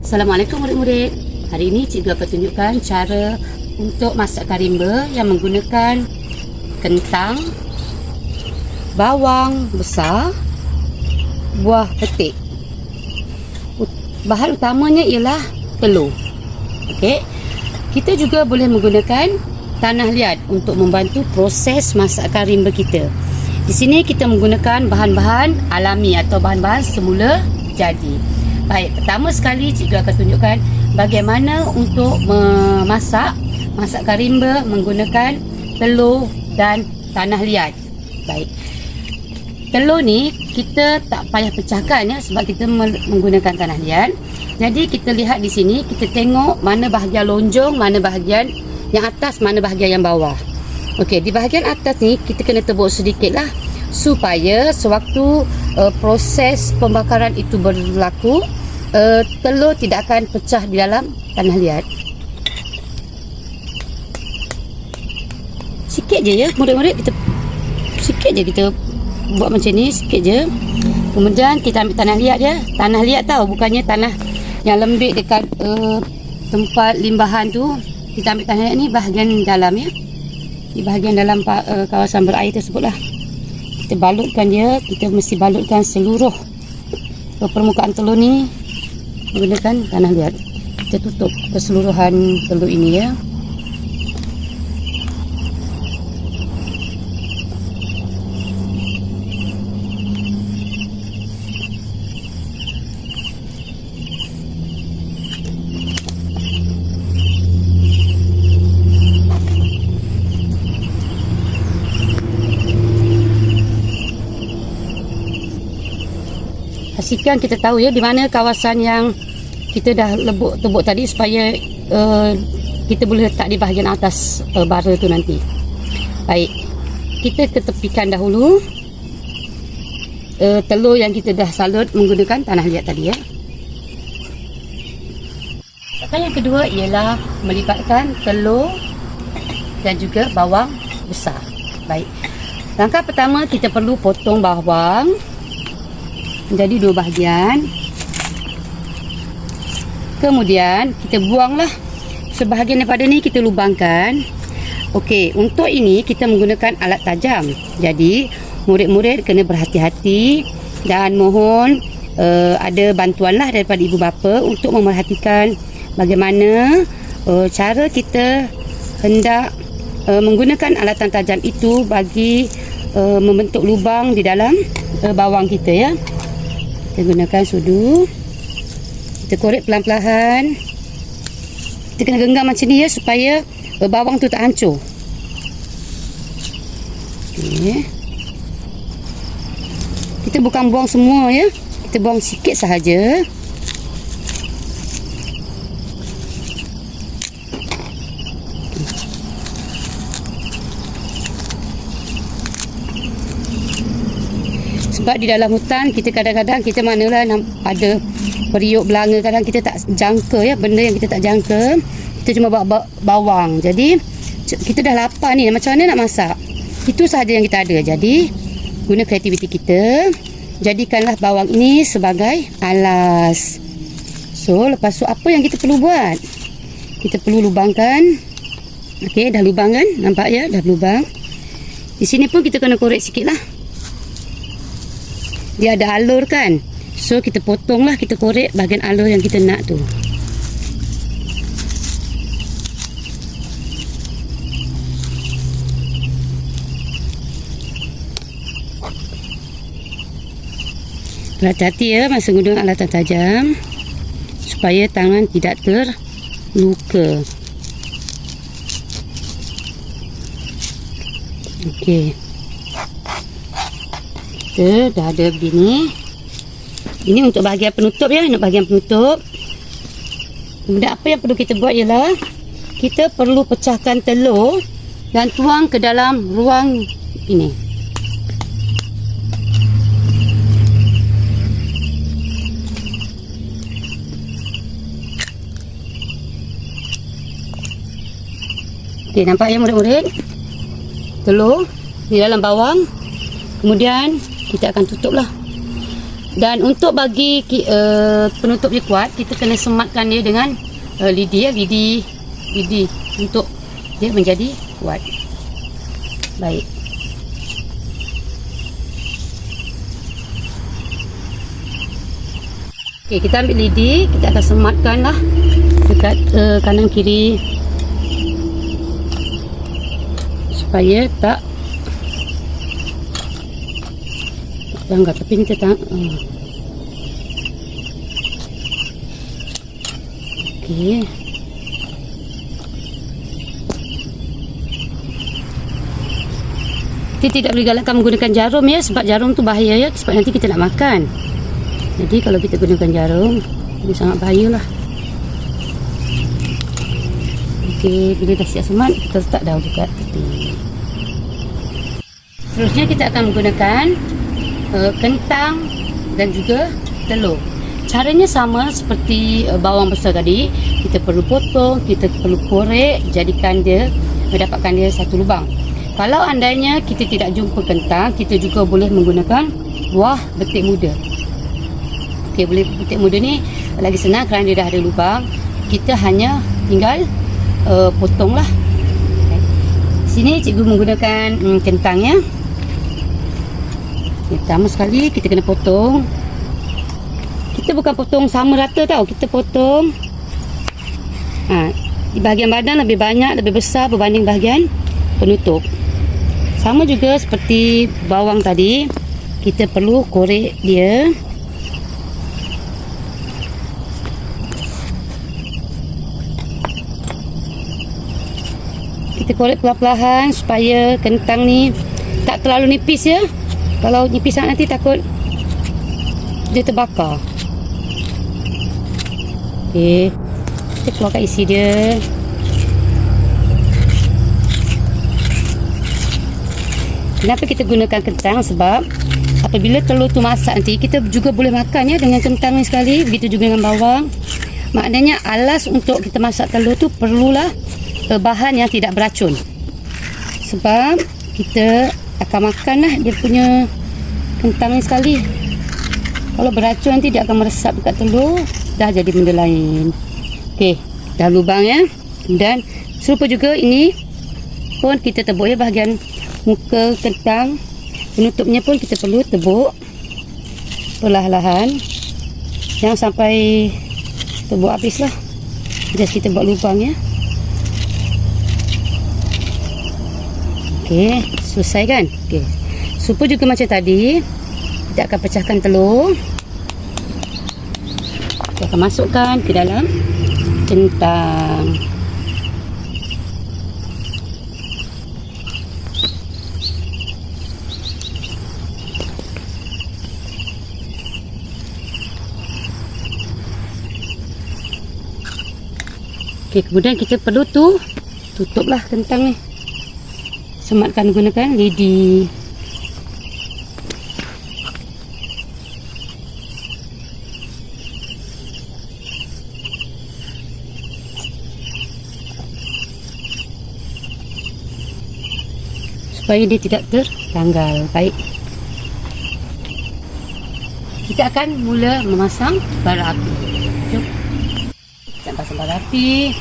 Assalamualaikum murid-murid. Hari ini cikgu akan tunjukkan cara untuk masak karimba yang menggunakan kentang, bawang besar, buah petik. Bahan utamanya ialah telur. Okey. Kita juga boleh menggunakan tanah liat untuk membantu proses masak karimba kita. Di sini kita menggunakan bahan-bahan alami atau bahan-bahan semula jadi. Baik, pertama sekali cikgu akan tunjukkan bagaimana untuk memasak karimba menggunakan telur dan tanah liat. Baik. Telur ni kita tak payah pecahkan ya sebab kita menggunakan tanah liat. Jadi kita lihat di sini, kita tengok mana bahagian lonjong, mana bahagian yang atas, mana bahagian yang bawah. Okey, di bahagian atas ni kita kena tebuk sedikitlah supaya sewaktu proses pembakaran itu berlaku, telur tidak akan pecah di dalam tanah liat. Sikit je ya murid-murid, sikit je kita buat macam ni, sikit je. Kemudian kita ambil tanah liat je. Tanah liat tahu, bukannya tanah yang lembik dekat tempat limbahan tu. Kita ambil tanah liat ni bahagian dalam ya, di bahagian dalam kawasan berair tersebut lah. Kita balutkan dia. Kita mesti balutkan seluruh permukaan telur ni menggunakan tanah liat. Kita tutup keseluruhan telur ini ya. Pastikan kita tahu ya di mana kawasan yang kita dah tebuk tadi supaya kita boleh letak di bahagian atas bara tu nanti. Baik, kita ketepikan dahulu telur yang kita dah salut menggunakan tanah liat tadi ya. Yang kedua ialah melibatkan telur dan juga bawang besar. Baik, langkah pertama kita perlu potong bawang menjadi dua bahagian. Kemudian kita buanglah sebahagian daripada ni, kita lubangkan. Okey, untuk ini kita menggunakan alat tajam. Jadi murid-murid kena berhati-hati dan mohon ada bantuanlah daripada ibu bapa untuk memerhatikan bagaimana cara kita hendak menggunakan alatan tajam itu bagi membentuk lubang di dalam bawang kita ya. Kita gunakan sudu. Kita korek pelan-pelan. Kita kena genggam macam ni ya supaya bawang tu tak hancur. Okay. Kita bukan buang semua ya. Kita buang sikit sahaja. Sebab di dalam hutan kita kadang-kadang kita manalah ada periuk belanga, kadang kita tak jangka ya, benda yang kita tak jangka. Kita cuma bawa bawang. Jadi kita dah lapar ni, macam mana nak masak? Itu sahaja yang kita ada. Jadi guna kreativiti kita. Jadikanlah bawang ini sebagai alas. So lepas tu apa yang kita perlu buat? Kita perlu lubangkan. Okey, dah lubang kan? Nampak ya, dah lubang. Di sini pun kita kena korek sikit lah. Dia ada alur kan, so kita potonglah, kita korek bahagian alur yang kita nak tu. Berhati-hati ya masa guna alatan tajam supaya tangan tidak terluka. Okey, kita dah ada begini. Ini untuk bahagian penutup ya, untuk bahagian penutup. Kemudian apa yang perlu kita buat ialah kita perlu pecahkan telur dan tuang ke dalam ruang ini. Okey, nampak ya murid-murid? Telur di dalam bawang. Kemudian kita akan tutup lah. Dan untuk bagi penutupnya kuat, kita kena sematkan dia dengan lidi untuk dia menjadi kuat. Baik. Okey, kita ambil lidi, kita akan sematkan lah dekat kanan kiri supaya tak langgar. Tapi ni kita okey. Kita tidak boleh galakkan menggunakan jarum ya, sebab jarum tu bahaya ya, sebab nanti kita nak makan. Jadi kalau kita gunakan jarum, dia sangat bahayalah. Okey, bila dah siap semat, kita letak daun dekat tepi. Seterusnya kita akan menggunakan kentang dan juga telur. Caranya sama seperti bawang besar tadi. Kita perlu potong, kita perlu korek, jadikan dia, mendapatkan dia satu lubang. Kalau andainya kita tidak jumpa kentang, kita juga boleh menggunakan buah betik muda. Okey, boleh betik muda ni lagi senang kerana dia dah ada lubang. Kita hanya tinggal potonglah. Okay. Sini cikgu menggunakan kentangnya. Pertama sekali kita kena potong. Kita bukan potong sama rata tau. Kita potong di bahagian badan lebih banyak, lebih besar berbanding bahagian penutup. Sama juga seperti bawang tadi. Kita perlu korek dia. Kita korek perlahan-lahan supaya kentang ni tak terlalu nipis ya. Kalau nipis sangat nanti takut dia terbakar. Okey, kita keluarkan isi dia. Kenapa kita gunakan kentang? Sebab apabila telur tu masak nanti, kita juga boleh makan ya dengan kentang ni sekali. Begitu juga dengan bawang. Maknanya alas untuk kita masak telur tu perlulah bahan yang tidak beracun. Sebab kita akan makan lah dia punya kentang ni sekali. Kalau beracun nanti dia akan meresap dekat telur, dah jadi benda lain. Okey, dah lubang ya. Dan serupa juga ini pun kita tebuk ya bahagian muka kentang. Penutupnya pun kita perlu tebuk perlahan-lahan. Jangan sampai tebuk habis lah. Just kita buat lubang ya. Okey, selesai kan? Okey. Serupa juga macam tadi, kita akan pecahkan telur. Kita akan masukkan ke dalam kentang. Okey, kemudian kita perlu tutuplah kentang ni. Sematkan gunakan lidi. Supaya dia tidak tertanggal. Baik. Kita akan mula memasang bara api. Jom. Kita pasang bara api.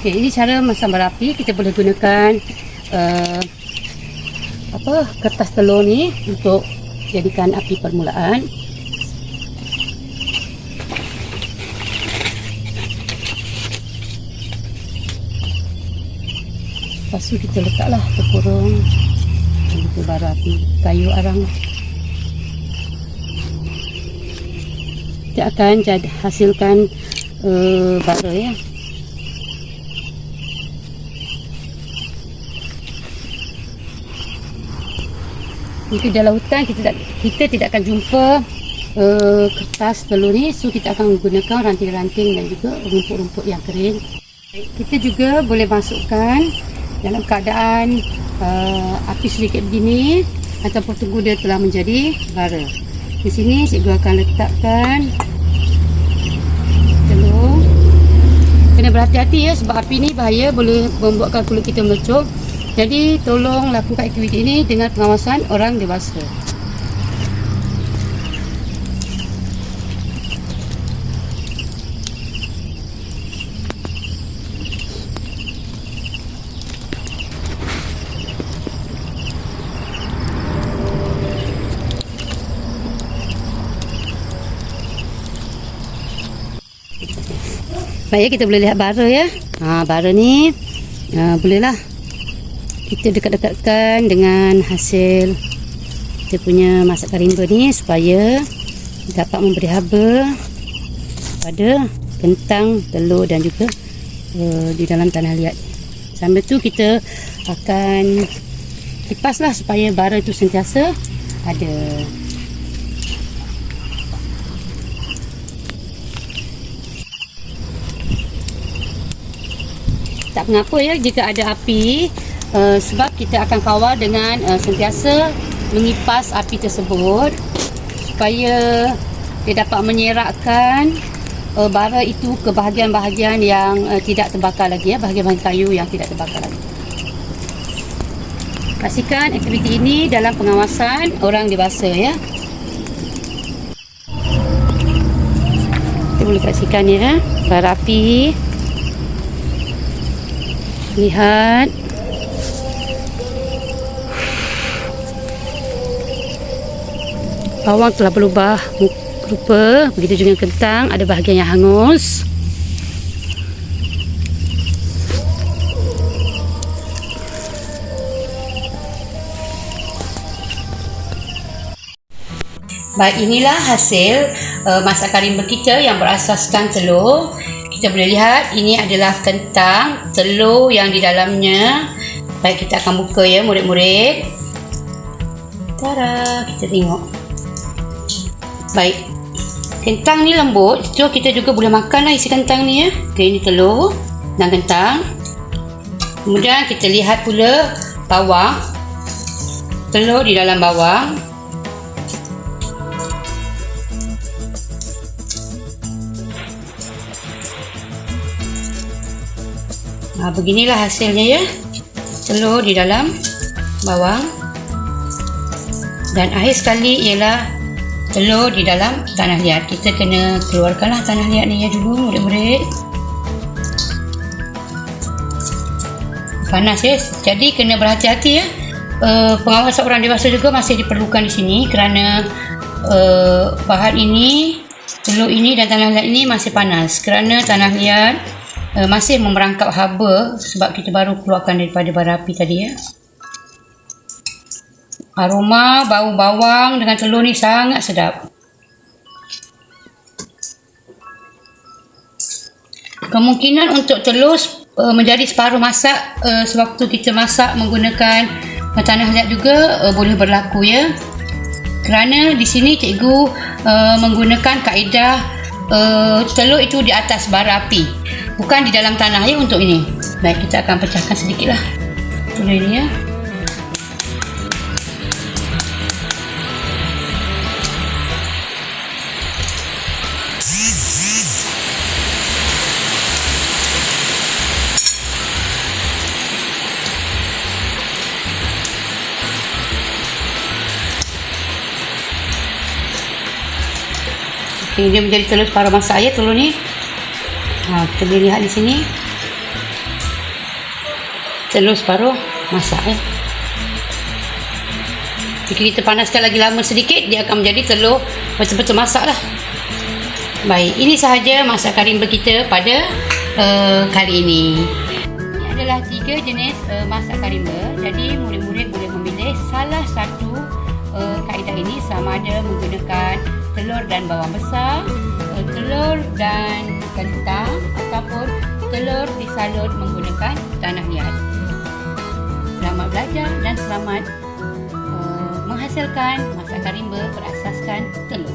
Okey, ini cara memasang bara api. Kita boleh gunakan kertas telur ni untuk jadikan api permulaan. Lepas tu kita letaklah terkurung itu bara api kayu arang. Kita akan hasilkan bara ya. Jika dalam hutan kita tidak akan jumpa kertas telur ni, so kita akan menggunakan ranting-ranting dan juga rumput-rumput yang kering. Kita juga boleh masukkan dalam keadaan api sedikit begini ataupun tunggu dia telah menjadi bara. Di sini cikgu akan letakkan telur. Kena berhati-hati ya, sebab api ni bahaya, boleh membuatkan kulit kita melecok. Jadi tolong lakukan aktiviti ini dengan pengawasan orang dewasa. Baik, kita boleh lihat bara ya. Bara ni bolehlah kita dekat-dekatkan dengan hasil kita punya masak karimba ni supaya dapat memberi haba pada kentang, telur dan juga di dalam tanah liat. Sambil tu kita akan kipaslah supaya bara itu sentiasa ada. Tak mengapa ya jika ada api, sebab kita akan kawal dengan sentiasa mengipas api tersebut supaya dia dapat menyerakkan bara itu ke bahagian-bahagian yang tidak terbakar lagi ya, bahagian-bahagian kayu yang tidak terbakar lagi. Pastikan aktiviti ini dalam pengawasan orang dewasa ya. Kita boleh saksikan ya bara api. Lihat. Bawang telah berubah rupa, begitu juga kentang, ada bahagian yang hangus. Baik, inilah hasil masak karimba kita yang berasaskan telur. Kita boleh lihat ini adalah kentang, telur yang di dalamnya. Baik, kita akan buka ya murid-murid. Tada, kita tengok. Baik, kentang ni lembut, so kita juga boleh makan lah isi kentang ni ya. Okay, ini telur dan kentang. Kemudian kita lihat pula bawang, telur di dalam bawang. Beginilah hasilnya ya, telur di dalam bawang. Dan akhir sekali ialah telur di dalam tanah liat. Kita kena keluarkanlah tanah liat ni ya dulu murid-murid. Panas ya, jadi kena berhati-hati ya. Pengawasan orang dewasa juga masih diperlukan di sini kerana bahan ini, telur ini dan tanah liat ini masih panas kerana tanah liat masih memerangkap haba sebab kita baru keluarkan daripada bara api tadi ya. Aroma bau bawang dengan telur ni sangat sedap. Kemungkinan untuk telur menjadi separuh masak sewaktu kita masak menggunakan tanah liat juga boleh berlaku ya. Kerana di sini cikgu menggunakan kaedah telur itu di atas bara api, bukan di dalam tanah ya untuk ini. Baik, kita akan pecahkan sedikit lah telur ini ya. Okay, dia menjadi telur separuh masak ya telur ni. Kita boleh lihat di sini telur separuh masak ya. Jika kita panaskan lagi lama sedikit, dia akan menjadi telur betul-betul masak lah. Baik, ini sahaja masak karimba kita pada kali ini. Ini adalah 3 jenis masak karimba. Jadi murid-murid boleh memilih salah satu kaedah ini, sama ada menggunakan telur dan bawang besar, telur dan kentang, ataupun telur disalut menggunakan tanah liat. Selamat belajar dan selamat menghasilkan masak karimba berasaskan telur.